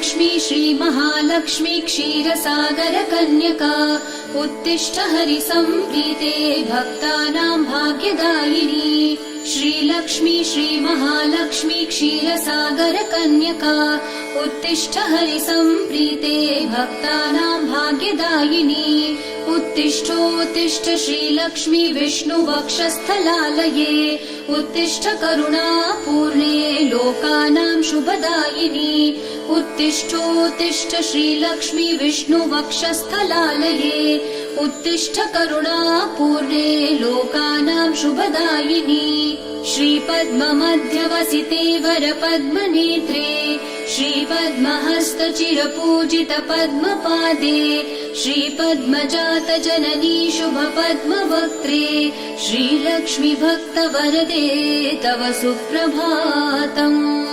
श्रीलक्ष्मी श्रीमहालक्ष्मी क्षीरसागर कन्यका उत्तिष्ठ हरिसम्प्रीते भक्तानां भाग्यदायिनी। श्रीलक्ष्मी श्रीमहालक्ष्मी क्षीरसागर कन्यका उत्तिष्ठ हरिसम्प्रीते भक्तानां भाग्यदायिनी। उत्तिष्ठोत्तिष्ठ श्रीलक्ष्मी विष्णुवक्षस्थलालये उत्तिष्ठ करुणापूर्णे लोकानां शुभदायिनी। उत्तिष्ठोत्तिष्ठ श्रीलक्ष्मी विष्णुवक्षस्थलालये उत्तिष्ठ करुणापूर्णे लोकानां शुभदायिनी। श्रीपद्ममध्यवसिते वरपद्मनेत्रे श्रीपद्महस्तचिरपूजित पद्मपादे श्रीपद्मजात जननी शुभपद्मवक्त्रे श्रीलक्ष्मी भक्तवरदे तव सुप्रभातम्।